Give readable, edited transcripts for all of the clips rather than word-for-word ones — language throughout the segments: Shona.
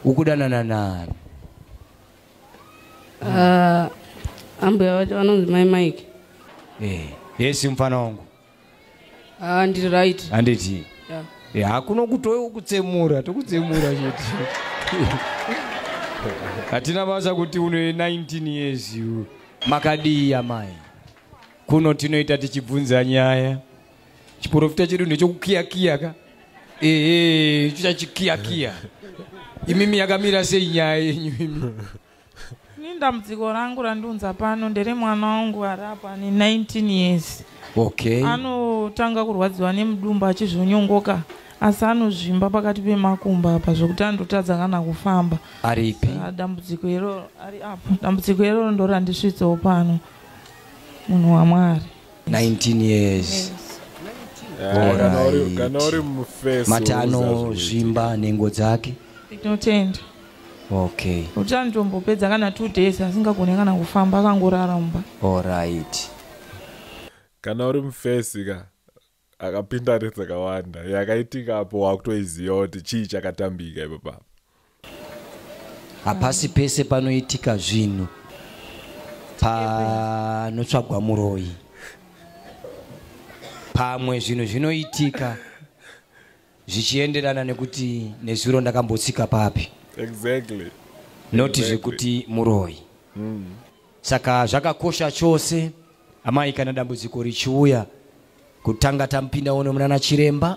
Ukudanana nani? Ambuya wacho anonzi Mai Mike. Yes mfana wangu. Ndiri right. Anditi. Hakuna kutoyo kutsemura, tokutsemura chete. Hatina basa kuti une 19 years you. Makadiya mai. Kuno tinoita tichibvunza nyaya. Chiprofita chedu ndechokukiya ka. Chichachikiya. Imimi yakamira sei nyaya yenyu imi. Ndamdziko rangu randiunza pano ndere mwana wangu arapa ni 19 years. Okay. Anotanga kurwadziwa nemudumbu achizonyongoka. Asi anozvimba pakati pemakumba apa zvokuti andotadza kana kufamba. Aripi? Dambudziko iro ari apo. Dambudziko iro ndo randisvitsawo pano. Munhu waMwari. 19 years. Ganori mufeso. Matano zvimba nengo dzake. Tinotenda. Okay. Utani tombopedza kana 2 days asingagone kana kufamba akangorara mumba. All right. Kana uri mufesi ka akapinda redzakawanda yakaitika apo wakutoiziva kuti chii chakatambika ipapo. Hapasi pese panoitika zvinhu panotsvagwa muroyi. Pamwe zvinhu zvinoitika zvichienderana nekuti nezuro ndakambotsika papi. Exactly. Noti zvekuti muroyi. Saka zvakakosha chose amai kana dambudziko richiuya kutanga tampinda ono munana chiremba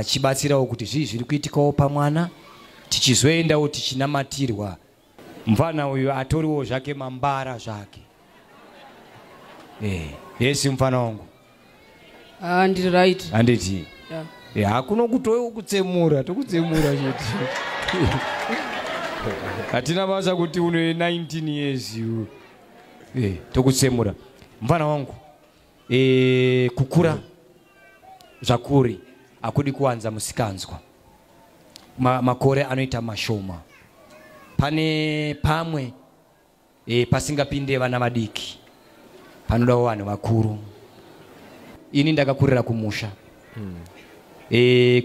chibatsirawo kuti zviri kuitikawo pamwana tichizoendawo tichinamatirwa mfana uyu atoriwo zvake mambara zvake. Yes mfana wangu. Ndiri right. Anditi. Hakuna kutoyo kutsemura, tokutsemura chete. Hatina basa kuti une 19 years you. Tokutsemura. Mfana wangu. Kukura zvakuri akudi kuwanza musikanzwa. Makore anoita mashoma. Pane pamwe pasingapinde vana vadiki. Panodawo vanhu vakuru. Ini ndakakurira kumusha.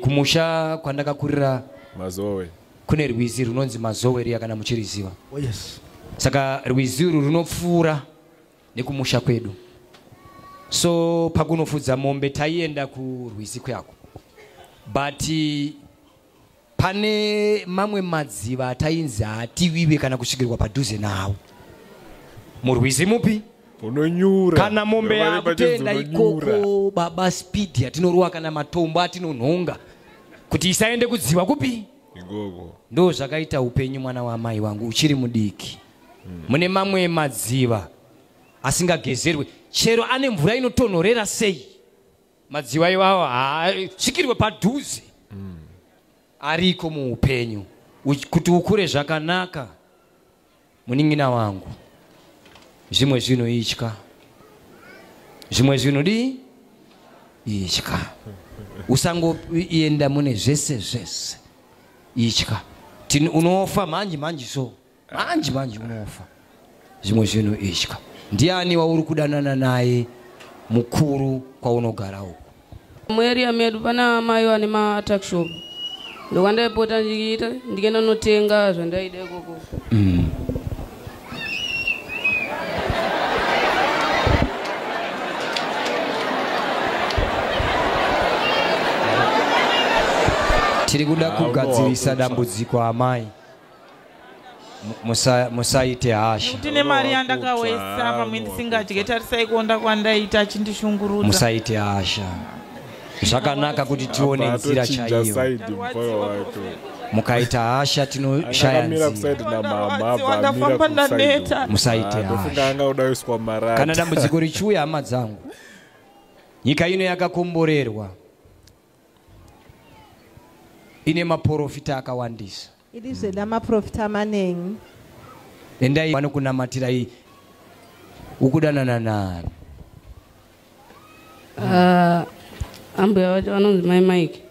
Kumusha kwandakakurira Mazowe. Kune rwizi runonzi Mazowe riya kana muchiriziva. Oh yes. Saka rwizi runopfuura nekumusha kwedu. So pakunofudza mombe taienda kurwizi kwako. But pane mamwe madziva tainzi ativive kana kusvikirwa padhuze nawo. Murwizi mupi? Unonyura. Kana mombe yakutenda ikoko baba speed yatinoruwa kana matombo atinonhonga kuti isaende kudziva kupi? Igogo. Ndo zvakaita upenyu mwana wa mai wangu uchiri mudiki. Mune mamwe madziva asingagezerwe chero ane mvura inotonhorera sei. Madziva iwawo svikirwe padhuze. Ariko muupenyu kuti ukure zvakanaka muningina wangu. Zvimwe zvino itya. Zvimwe zvino itya. Usangoenda mune zvese. Itya. Unofa manje so. Manje unofa. Zvimwe zvino itya. Ndiani wauri kudanana naye mukuru kwaunogara uko? Muarea medu pana mai vane ma-tuck shop. Ndokandaipota ndikaenda notenga zvandaida ikoko. Tiri kuda kugadzirisa dambudziko amai. Musaite hasha. Tine mari yandakawesa pamwe ndisingadye tarisai kuonda kwandaita chindishungurudza. Musaite hasha. Zvakanaka kuti tione nzira chaiyo. Mukaita hasha tinoshaya nzira. Musaite hasha. Kana dambudziko richiuya hama dzangu. Nyika ino yakakomborerwa. Ine maprofita akawandisa. Ilizwe lamaprofita amanengi. Endai vanokunamatira iyi. Ukudanana nani? Ambuya wacho anonzi Mai Mike.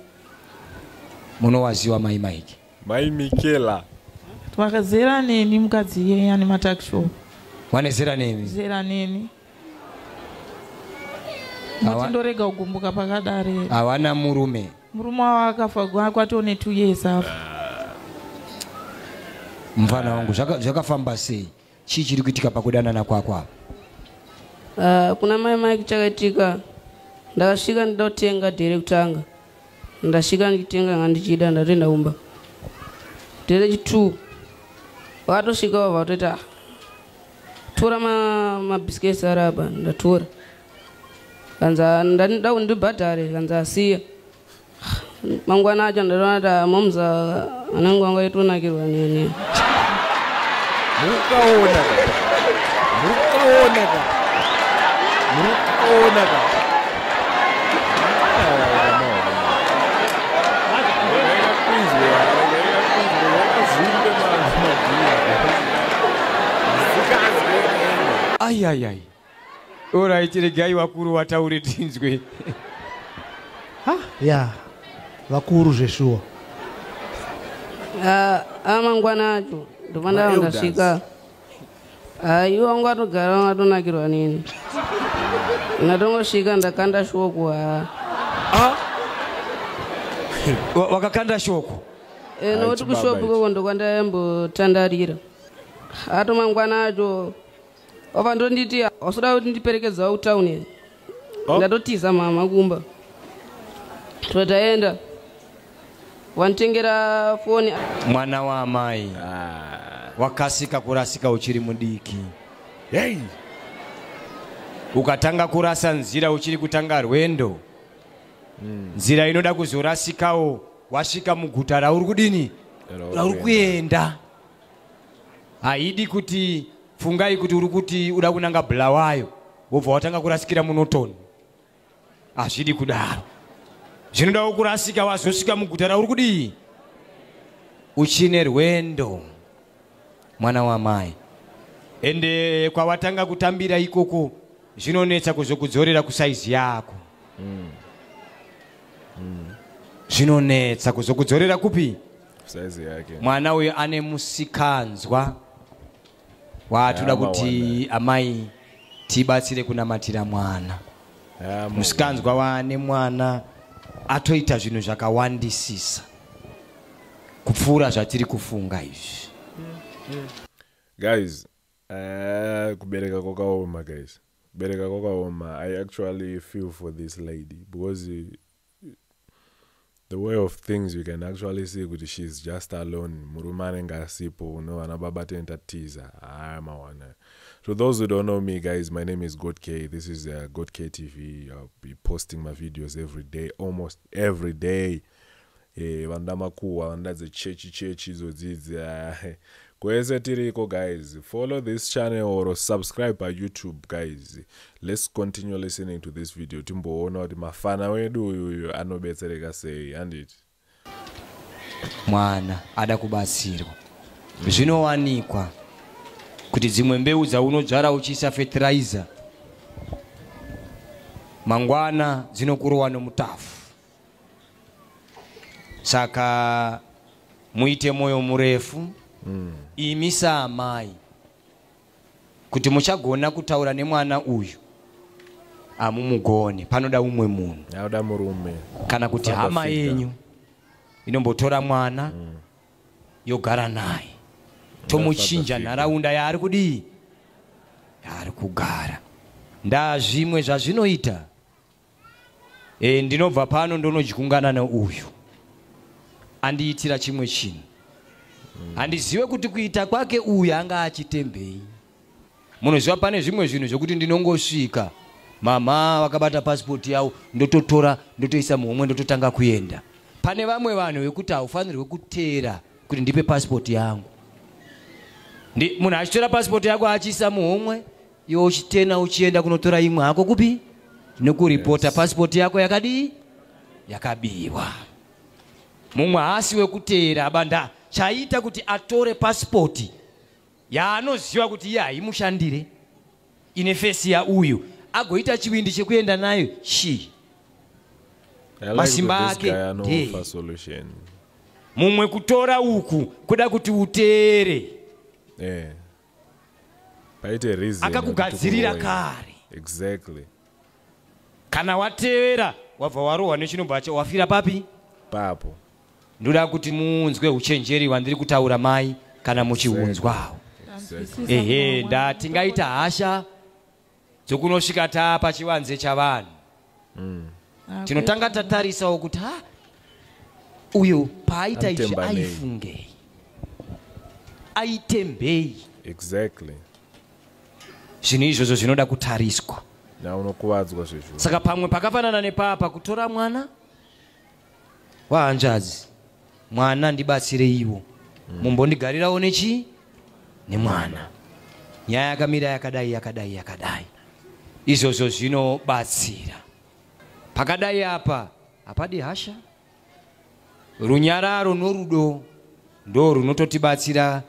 Munowaziwa Mai Mike? Mai Mikela. Twakazera neni mukadzi yeye ane ma-tuck shop. Wanezera neni? Zera neni. Matindorega kugumbuka pakadare. Hawana murume. Murume wakafa kwatone 2 years afa. mfana wangu zvakafamba sei chii chiri kuitika pakudanana kwako? Kuna mai kichakaitika ndakasvika ndotenga dhere kutanga ndasvika nditenga ngandichida ndatenda umba dhere chitu wakatosvika wabva kutoita tora mabhisiketi ari apa ndatora kanza ndanida kuti ndibhadhare kanza asiya mangwana acho ndatoona kuti mamuza anangu anga aitonakirwa nene mukaona Ai. Alright, regai wakuru wataure tinzwe. Ya. Vakuru zveshuwa. Mangwana acho ndopanda ndasvika. Iwo wangu atogara watonakirwa nini. Ndatongosvika ndakanda shoko. Wakakanda shoko? Nokuti kushopu ikoko ndokwandayambotandarira. Ato mangwana acho wabva ndonditi wasoda kuti ndiperekedza kutauni. Ndatotiza mama kumba. Totaenda. Wantengera foni. Mwana wa amai. Wakasika kurasika uchiri mudiki. Hey. Ukatanga kurasa nzira uchiri kutanga rwendo. Nzira inoda kuzorasikawo wasvika muguta rauri kudini? Rauri kuenda. Haidi kuti fungai kuti uri kuti uda kunanga Bulawayo wobva watanga kurasikira munotoni. Hazvidi kudaro. Zvinoda kurasika wazosvika muguta rauri kudii? Uchine rwendo. Mwana wa mai. Ende kwawatanga kutambira ikoko zvinonetsa kuzokudzorera kusaizi yako. Zvinonetsa kuzokudzorera kupi? Saizi yake. Mwana uyu ane musikanzwa. Watoda kuti amai tibatsire kunamatira mwana. Musikanzwa wane mwana atoita zvinhu zvakawandisisa kupfuura zvatiri kufunga izvi. Guys, kubereka kwakaoma guys. Kubereka kwakaoma. I actually feel for this lady because the way of things you can actually see that she's just alone. Murumane ngasipo no anababa tenta teaser. So those who don't know me guys, my name is God K. This is God K TV. I'll be posting my videos every day, almost every day. Vandama kuwa vandaze chechi zodzidzi. Kwese tiriko guys, follow this channel or subscribe by YouTube guys. Let's continue listening to this video. Timboona kuti mafana wedu uyu anobetsereka sei handiti. Mwana ada kubatsirwa. Zvinowanikwa kuti dzimwe mbeu dzaunodzvara uchiisa fertilizer mangwana dzinokurowa nomutafu. Saka muite moyo murefu. Imisa amai kuti muchagona kutaura nemwana uyu amumugone panoda umwe munhu auda murume kana kuti hama yenyu inombotora mwana yogara naye tomuchinja nharaunda yaari kudii yaari kugara. Ndazvimwe zvazvinoita ndinobva pano ndonojikungana neuyu andiitira chimwe chinhu. Handiziwe kuti kuita kwake uyu anga achitembei. Munoziva pane zvimwe zvinhu zvokuti ndinongosvika mama wakabata passport yavo ndototora ndotoisa muhomwe ndototanga kuenda. Pane vamwe vanhu vekuti haufanirwe kuteera kuti ndipe passport yangu. Munhu achitora passport yako achiisa muhomwe iwe uchitena uchienda kunotora imwe hako kupi? Nekuripota passport yako yakadii? Yakabiwa. Mumwe haasi wekuteera abanda chaita kuti atore passport yaanoziva kuti iye haimushandire ine fesi ya uyu agoita chivindi chekuenda nayo masimba ake mumwe kutora uku kuda kuti uteere akakugadzirira kare. Exactly. Kana wateera wabva warohwa nechinobva wafira papi? Papo. Ndoda kuti muunzwe uchenjeri wandiri kutaura mai kana muchiunzwawo. Ehe, ndatingaita hasha dzokunosvika tapa chiwanze chavanhu. Tinotanga tatarisawo kuti uyo paaita izvi aifungei, aitembei. Exactly. Zvinhu izvozvo zvinoda kutariswa. Unokuwadzwa zvezvo. Saka pamwe pakafanana nepapa kutora mwana wahanzvadzi, mwana ndibatsire iwo, mumbondigarirawo nemwana. Nyaya yakamira yakadai. Izvozvo zvinobatsira. Pakadai apa hapadi hasha. Runyararo norudo ndo runototibatsira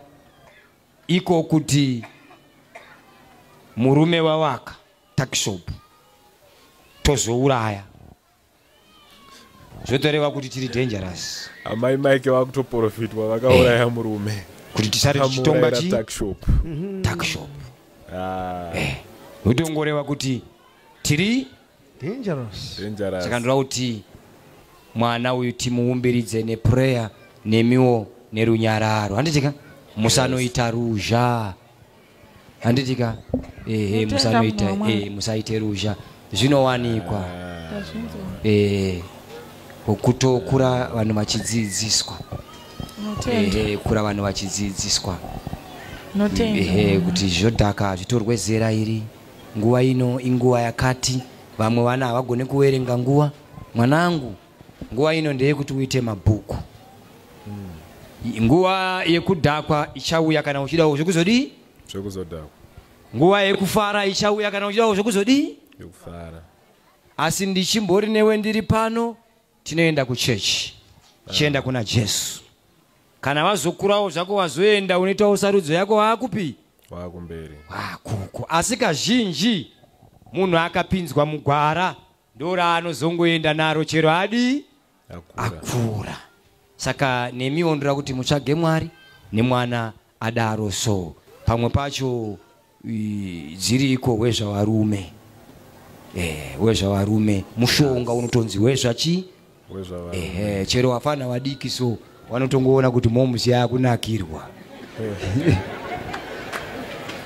iko kuti murume wawaka takishop tozouraya. Zvotoreva kuti tiri dangerous. Amai Mike wakutoprofitwa vakauraya murume. Kuti tisari tichitonga takishop. Takishop. Utongoreva kuti tiri dangerous. Saka ndora kuti mwana uyu timuumbiridze neprayer nemiwo nerunyararo. Handitika musanoita ruzha. Handitika musanoita musaite ruzha. Zvinowanikwa. Kutokura vanhu vachidzidziswa. Kura vanhu vachidzidziswa. Kuti zvodhaka zvitorwe zera iri. Nguva ino inguva yakati. Vamwe vana havagone kuverenga nguva. Mwanangu, nguva ino ndeyekuti uite mabhuku. Nguva yekudhakwa ichauya kana uchidawo zvokuzodii? Zvokuzodhakwa. Nguva yekufara ichauya kana uchidawo zvokuzodii? Yekufara. Asi ndichimbori newe ndiri pano, tinoenda kuchechi. Tichienda kuna Jesu. Kana wazokurawo zvako wazoenda unoitawo sarudzo yako waakupi? Waakumberi. Waakuko. Asi kazhinji munhu akapinzwa mugwara ndora anozongoenda naro chero adi akura. Saka nemiwo ndira kuti mutsvage Mwari nemwana adaro so. Pamwe pacho dziriko wezvavarume. Wezvavarume. Mushonga unotonzi wezvachi? Wezvavarume. Chero wafana wadiki so wanotongoona kuti momuzi yakunakirwa.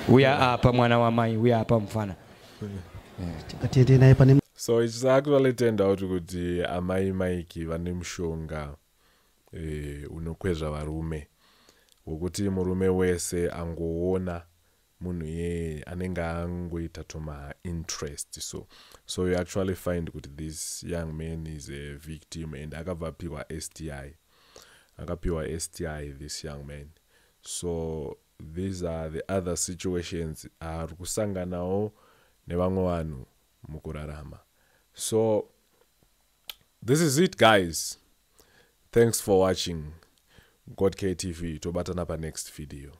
Uya apa mwana wamai, uya apa mfana. So it's actually turned out kuti amai Mike vane mushonga unokwezva varume wokuti murume wese angoona munhu ye anenge angoita toma interest. So you actually find kuti this young man is a victim and akabvapiwa STI. Akapiwa STI this young man. So these are the other situations ari kusanganawo nevamwe vanhu mukurarama. So this is it, guys. Thanks for watching God KTV. Tobatana pa next video.